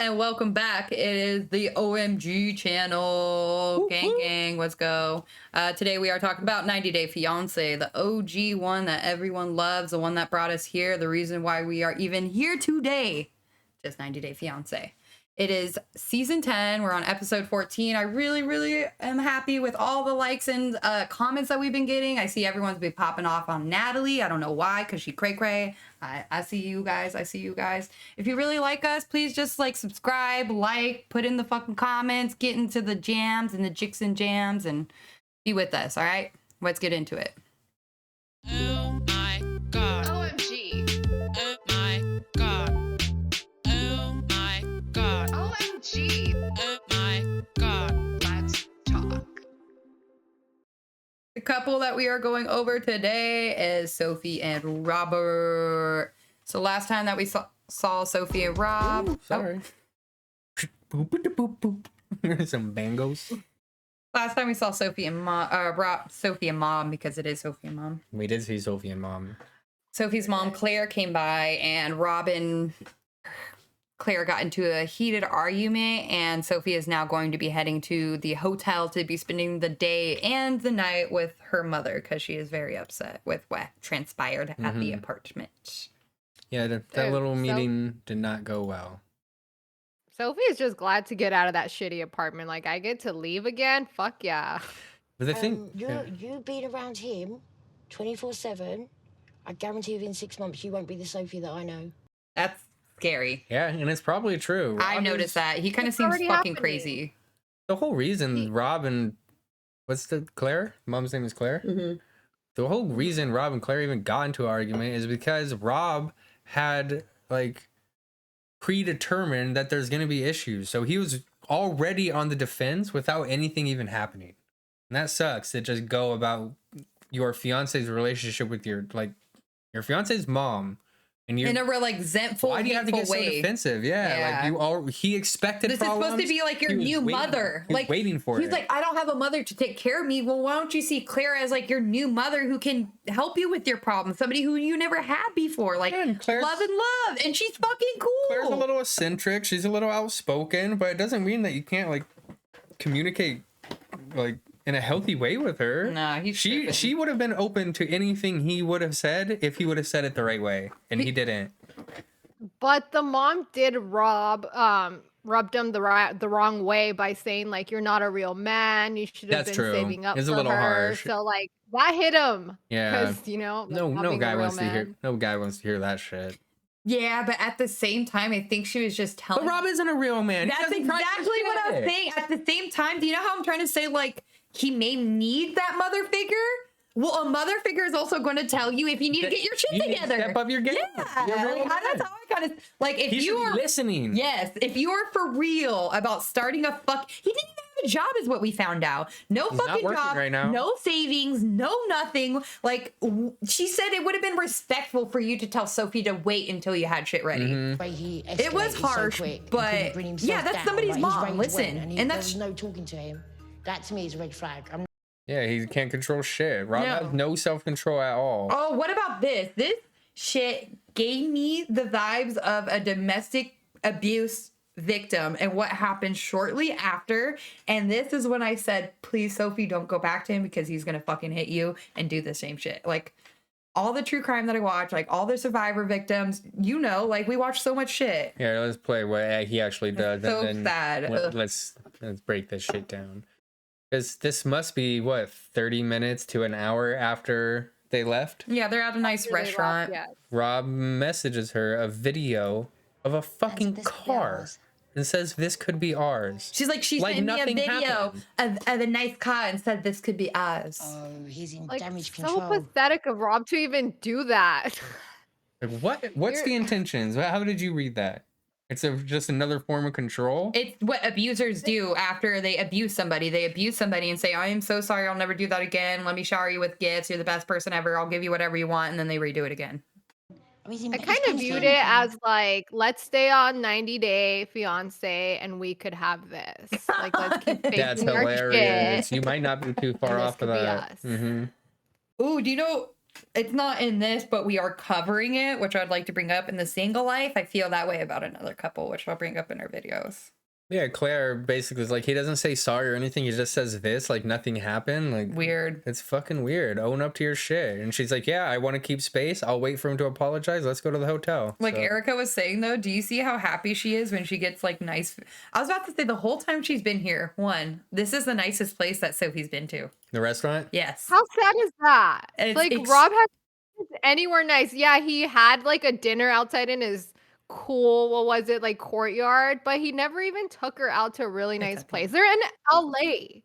and welcome back. It is the OMG channel. Gang, let's go. Today we are talking about 90 Day Fiancé, the OG one that everyone loves, the one that brought us here, the reason why we are even here today. Just 90 Day Fiancé. It is season 10. We're on episode 14. I really am happy with all the likes and comments that we've been getting. I see everyone's been popping off on Natalie. I don't know why, because she cray. I see you guys. If you really like us, please just like subscribe, like, put in the fucking comments, get into the jams and the jigs and jams and be with us. All right, let's get into it. Oh my god. OMG. Oh my god. Oh my god. OMG. Oh my god. Let's talk. The couple that we are going over today is Sophie and Robert. So last time that we saw Sophie and Rob. Ooh, sorry. Boop. Some bangos. Last time we saw Sophie and Sophie and Mom, because it is Sophie and Mom. We did see Sophie and Mom. Sophie's mom, Claire, came by, and Rob and Claire got into a heated argument, and Sophie is now going to be heading to the hotel to be spending the day and the night with her mother, because she is very upset with what transpired at the apartment. Yeah, that little meeting did not go well. Sophie is just glad to get out of that shitty apartment. Like, I get to leave again? Fuck yeah. But the thing... You being around him 24/7, I guarantee within 6 months you won't be the Sophie that I know. That's scary. Yeah, and it's probably true. I noticed that. He kind of seems fucking happening. crazy. The whole reason Rob and... What's the... Claire? Mom's name is Claire? Mm-hmm. The whole reason Rob and Claire even got into an argument is because Rob had, like, predetermined that there's going to be issues. So he was already on the defense without anything even happening. And that sucks to just go about your fiance's relationship with your fiance's mom. And you're, in a real, like, resentful, why do you have to get so defensive? Yeah. Like, he expected this problems. is supposed to be like your new mother. He was like waiting for it. He's like, I don't have a mother to take care of me. Well, why don't you see Claire as like your new mother who can help you with your problems? Somebody who you never had before. Like, Yeah, and Claire's- love. And she's fucking cool. Claire's a little eccentric. She's a little outspoken, but it doesn't mean that you can't, like, communicate, like, in a healthy way with her. Nah, she would have been open to anything he would have said if he would have said it the right way, and he didn't. But the mom did rubbed him the wrong way by saying, like, you're not a real man. You should have That's been true. saving up It's for a little her. harsh. So, like, that hit him. Yeah. Because, you know, No guy wants to hear. No guy wants to hear that shit. Yeah, but at the same time, I think she was just telling. But Rob isn't a real man. He That's doesn't try exactly to what I was shit. saying. At the same time, do you know how I'm trying to say, like, he may need that mother figure? Well, a mother figure is also going to tell you if you need to get your shit You need to together. step up your game. Yeah, You're a real like, man. that's how I kind of like. If He you should are be listening. yes, if you are for real about starting a he didn't even have a job, is what we found out. No He's not fucking working job, right now. no savings, no nothing. Like, she said, it would have been respectful for you to tell Sophie to wait until you had shit ready. It was harsh, but yeah, that's somebody's mom. Listen, and that's no talking to him. That to me is a red flag. Yeah, he can't control shit. Rob No. has no self-control at all. Oh, what about this? This shit gave me the vibes of a domestic abuse victim and what happened shortly after. And this is when I said, please, Sophie, don't go back to him because he's going to fucking hit you and do the same shit. Like, all the true crime that I watch, like all the survivor victims, you know, like we watch so much shit. Yeah, let's play what he actually does. So and then sad. Let's break this shit down. Because this must be, what, 30 minutes to an hour after they left? Yeah, they're at a nice After they restaurant. left, yes. Rob messages her a video of a fucking This could be car ours. and says, this could be ours. She sent me a nothing video happened. of a nice car and said this could be ours. Oh, he's in Like, damage so control. pathetic of Rob to even do that. Like, what's the intentions? How did you read that? It's just another form of control? It's what abusers do after they abuse somebody. They abuse somebody and say, I am so sorry, I'll never do that again. Let me shower you with gifts. You're the best person ever. I'll give you whatever you want. And then they redo it again. I kind of viewed it as, like, let's stay on 90 Day Fiancé and we could have this. Like, let's keep That's facing our hilarious. shit. You might not be too far And this off of could be that. us. Mm-hmm. Ooh, do you know it's not in this, but we are covering it, which I'd like to bring up in the single life. I feel that way about another couple, which I'll bring up in our videos. Yeah, Claire basically is like, he doesn't say sorry or anything. He just says this, like nothing happened. Like, Weird. it's fucking weird. Own up to your shit. And she's like, yeah, I want to keep space. I'll wait for him to apologize. Let's go to the hotel. Like So- Erica was saying though, do you see how happy she is when she gets like nice? I was about to say the whole time she's been here, this is the nicest place that Sophie's been to. The restaurant? Yes. How sad is that? It's Like ex- Rob has anywhere nice. Yeah, he had like a dinner outside in his cool, what was it, like courtyard, but he never even took her out to a really nice Exactly. place. They're in LA.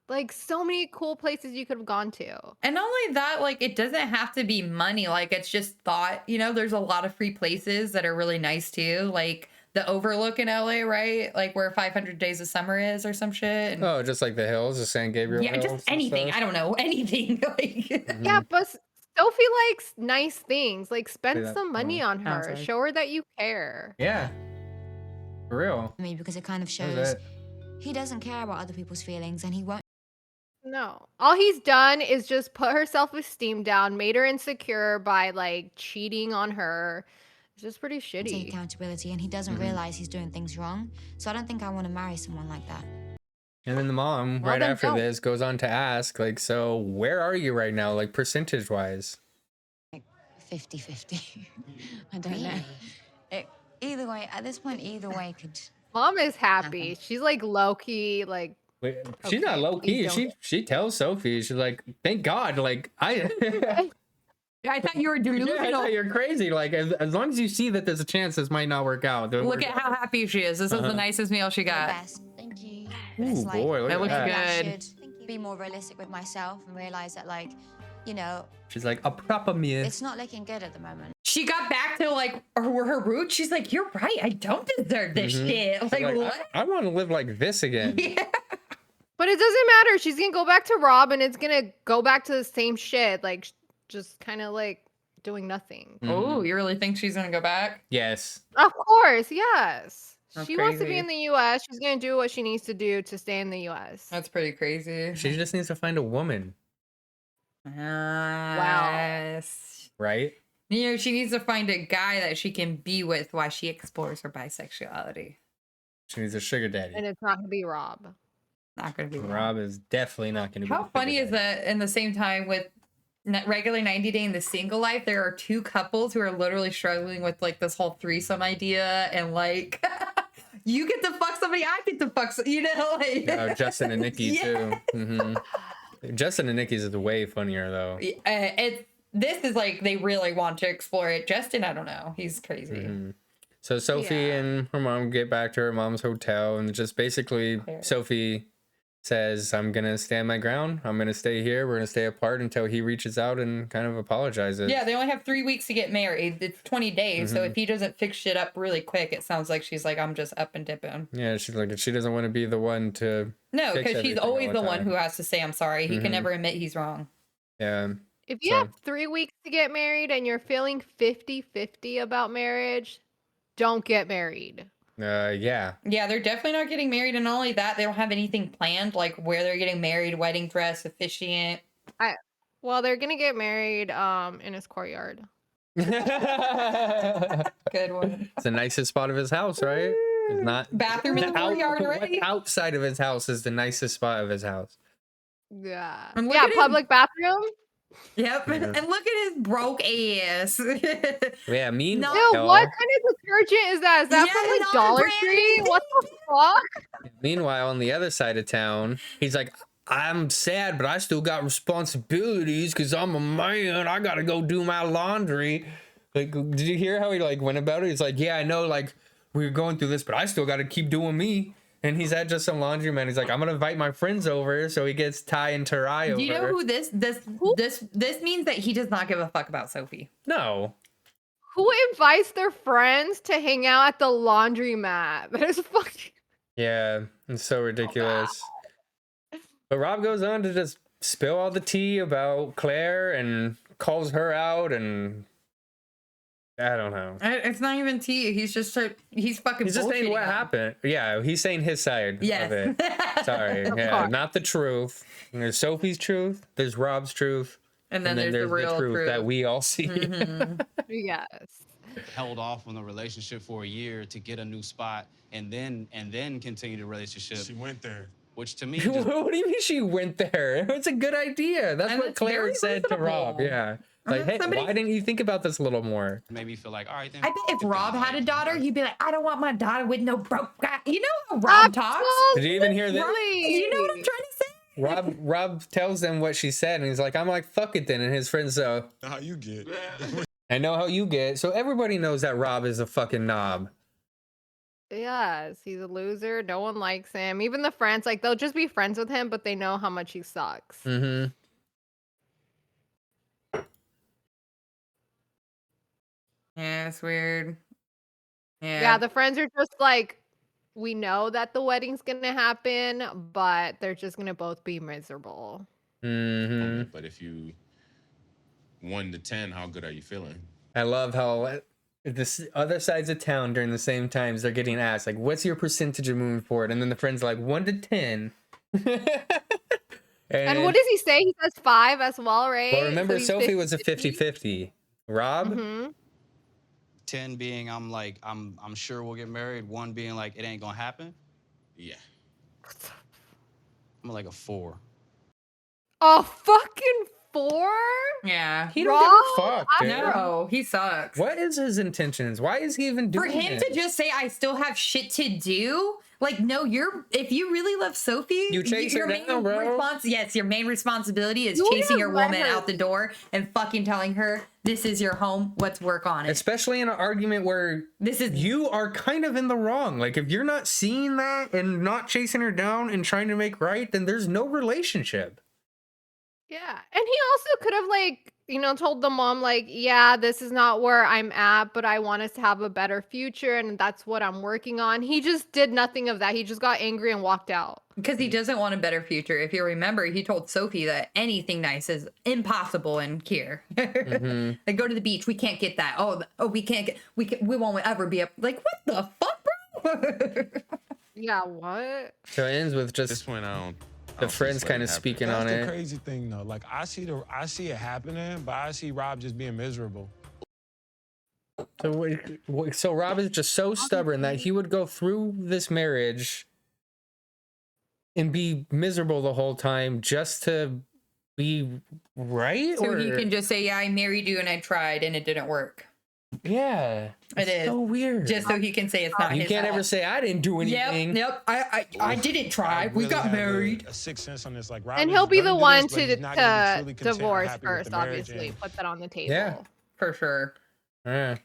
Like so many cool places you could have gone to. And not only that, like it doesn't have to be money. Like it's just thought, there's a lot of free places that are really nice too. Like the Overlook in LA, right? Like where 500 Days of Summer is or some shit. And Oh, just like the hills, the San Gabriel yeah, Hills. just and anything. stuff? I don't know. Anything. Like Yeah, but Sophie likes nice things. Like spend that- some money on her. Sounds right. Show her that you care. Yeah. For real. me because it kind of That was shows it. he doesn't care about other people's feelings and he won't No. All he's done is just put her self-esteem down, made her insecure by like cheating on her. It's just pretty take shitty. accountability and he doesn't realize he's doing things wrong. So I don't think I want to marry someone like that. And then the mom, Well, right then after don't. this, goes on to ask, like, so where are you right now, like percentage wise? 50-50. I don't know. Either way, at this point, either way could. Mom is happy. She's like low-key, like Wait, she's not Okay, low key. please She tells Sophie, she's like, thank God, like I I thought you were yeah, I delusional. thought you're crazy. Like as long as you see that there's a chance this might not work out. then Look we're- at how happy she is. This is the nicest meal she The got. best. Thank you. Ooh, boy, look That at looks that. good. I should be more realistic with myself and realize that, like, She's like a proper meal. it's not looking good at the moment. She got back to like her roots. She's like, you're right. I don't deserve this shit. She's Like, like, what? I want to live like this again. Yeah. but it doesn't matter. She's gonna go back to Rob and it's gonna go back to the same shit. Like just kind of like doing nothing. Oh, you really think she's gonna go back? Yes. Of course, yes. That's She wants to be crazy. in the US. She's gonna do what she needs to do to stay in the US. That's pretty crazy. She just needs to find a woman, Yes. right? She needs to find a guy that she can be with while she explores her bisexuality. She needs a sugar daddy. And it's not gonna be Rob. Not gonna be Rob is definitely not going to be. How the funny sugar is daddy. that in the same time with regular 90 Day and the single life, there are two couples who are literally struggling with like this whole threesome idea and like you get to fuck somebody, I get to fuck like Justin and Nikki Yeah. too. Justin and Nikki's is way funnier though. This is like they really want to explore it. Justin, I don't know. He's crazy. Mhm. So Sophie Yeah. and her mom get back to her mom's hotel, and just basically Clear. Sophie says, "I'm gonna stand my ground. I'm gonna stay here. We're gonna stay apart until he reaches out and kind of apologizes." Yeah, they only have 3 weeks to get married. It's 20 days. So if he doesn't fix shit up really quick, it sounds like she's like, I'm just up and dipping. Yeah, she's like, she doesn't want to be the one to. No, Fix because she's everything all always the the one time. who has to say, I'm sorry. He Mhm. can never admit he's wrong. Yeah. If you So- have 3 weeks to get married and you're feeling 50-50 about marriage, don't get married. Yeah. Yeah, they're definitely not getting married. And not only that, they don't have anything planned, like where they're getting married, wedding dress, officiant. Well, they're gonna get married in his courtyard. Good one. It's the nicest spot of his house, right? It's not Bathroom in the courtyard already? What's outside of his house is the nicest spot of his house. Yeah. And look Yeah, at him. public bathroom. Yep. Yeah. And look at his broke ass. Yeah, meanwhile, Ew, what kind of detergent is that? Is that Yeah, from like not Dollar brand Tree? new. What the fuck? meanwhile, on the other side of town, he's like, I'm sad, but I still got responsibilities because I'm a man. I gotta go do my laundry. Like, did you hear how he like went about it? He's like, yeah, I know, like we're going through this, but I still gotta keep doing me. And he's at just some laundromat. He's like, I'm gonna invite my friends over, so he gets Ty and Tor'i over. Do you know who this means that he does not give a fuck about Sophie? No. Who invites their friends to hang out at the laundromat? That is fucking. Yeah, it's so ridiculous. But Rob goes on to just spill all the tea about Claire and calls her out, and I don't know. It's not even tea. He's just he's fucking. He's just saying bullshitting what them. happened. Yeah, he's saying his side Yes. of it. Sorry, yeah, course. not the truth. There's Sophie's truth. There's Rob's truth. And then there's the real truth that we all see. Mhm. Yes. held off on the relationship for a year to get a new spot and then continue the relationship. She went there. Which to me What just do you mean she went there? It's a good idea. That's And what it's Claire very said to Rob. reasonable. Yeah. Like, And hey, somebody- why didn't you think about this a little more? made me feel like, all right, then. I bet if then, Rob had a like, daughter, he'd be like, I don't want my daughter with no broke guy. You know how Rob talks? Did you even hear that? You know what I'm trying to say? Rob tells them what she said, and he's like, I'm like, fuck it then. And his friends go, How you get? I know how you get. So everybody knows that Rob is a fucking knob. Yes, he's a loser. No one likes him. Even the friends, like they'll just be friends with him, but they know how much he sucks. Mm-hmm. Yeah, it's weird. Yeah. Yeah, the friends are just like, we know that the wedding's gonna happen, but they're just gonna both be miserable. Mm-hmm. But if you 1 to 10, how good are you feeling? I love how the other sides of town during the same times they're getting asked, like, what's your percentage of moving forward? And then the friends are like, 1 to 10. And what does he say? He says 5 as well, right? Well, remember, So he's Sophie was a 50-50? 50-50. Rob? Mhm. 10 being I'm sure we'll get married, 1 being like it ain't gonna happen. Yeah. I'm like a 4. A fucking 4? Yeah. He don't give a Rob? fuck, dude. No, he sucks. What is his intentions? Why is he even doing For him it? to just say, I still have shit to do. Like, no, if you really love Sophie, You chase her your down, bro. Yes, your main responsibility is You chasing your wouldn't let woman her- out the door and fucking telling her, this is your home, let's work on it. Especially in an argument where This is you are kind of in the wrong. Like, if you're not seeing that and not chasing her down and trying to make right, then there's no relationship. Yeah. And he also could have, like, told the mom, like, yeah, this is not where I'm at, but I want us to have a better future. And that's what I'm working on. He just did nothing of that. He just got angry and walked out. because he doesn't want a better future. If you remember, he told Sophie that anything nice is impossible in here. Like, go to the beach, we can't get that. We can't get, we won't ever be up. Like, what the fuck, bro? Yeah, what? So it ends with At just this point, I don't the see friends this kind of happening. speaking That's on the it. crazy thing, though. Like, I see it happening, but I see Rob just being miserable. So Rob is just so stubborn that he would go through this marriage and be miserable the whole time just to be right. So he can just say, yeah, I married you and I tried and it didn't work. Yeah, It is. so weird. Just so he can say it's not You his can't fault. ever say I didn't do anything. Yep. I didn't try. I We really got have married. a sixth sense on this. Like, Rob And is he'll be the gonna do one this, but to he's not gonna be truly content or divorce happy with first, the marriage, obviously. and Put that on the table. Yeah. For sure. Yeah.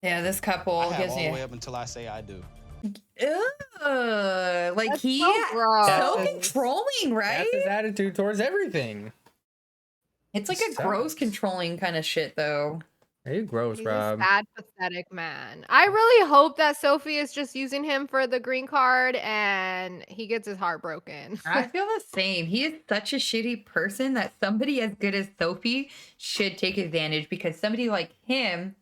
Yeah, this couple I have gives all the way you. up until I say I do. Like That's he so gross. so That's- controlling, right? That's his attitude towards everything. It's like a Sucks. gross controlling kind of shit, though. Hey, gross, He's Rob. a sad, pathetic man. I really hope that Sophie is just using him for the green card and he gets his heart broken. I feel the same. He is such a shitty person that somebody as good as Sophie should take advantage because somebody like him.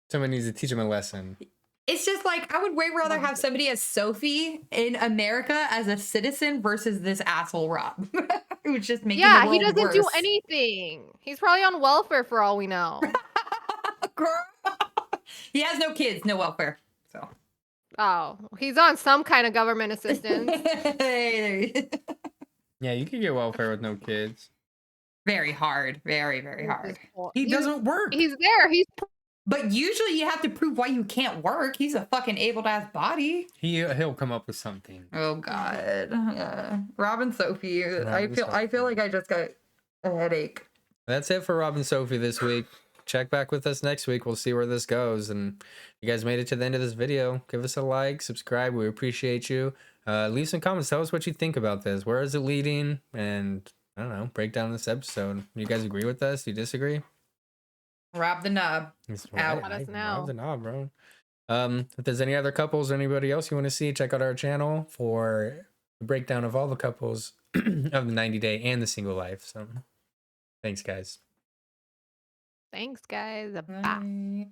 Someone needs to teach him a lesson. It's just like I would way rather have somebody as Sophie in America as a citizen versus this asshole Rob, who's just making Yeah, the he world doesn't do worse. anything. He's probably on welfare for all we know. Girl. He has no kids, no welfare. So Oh, he's on some kind of government assistance. Yeah, you can get welfare with no kids. Very hard, very very hard. He doesn't work. He's there. But usually you have to prove why you can't work. He's a fucking able ass body. He'll come up with something. Oh God, Rob and Sophie. I feel like I just got a headache. That's it for Rob and Sophie this week. Check back with us next week. We'll see where this goes. And you guys made it to the end of this video. Give us a like, subscribe. We appreciate you. Leave some comments. Tell us what you think about this. Where is it leading? And I don't know, break down this episode. You guys agree with us? Do you disagree? Rob the knob. Out. Let us know. Rob the knob, bro. If there's any other couples or anybody else you want to see, check out our channel for the breakdown of all the couples of the 90 day and the single life. So thanks, guys. Thanks, guys. Bye. Bye.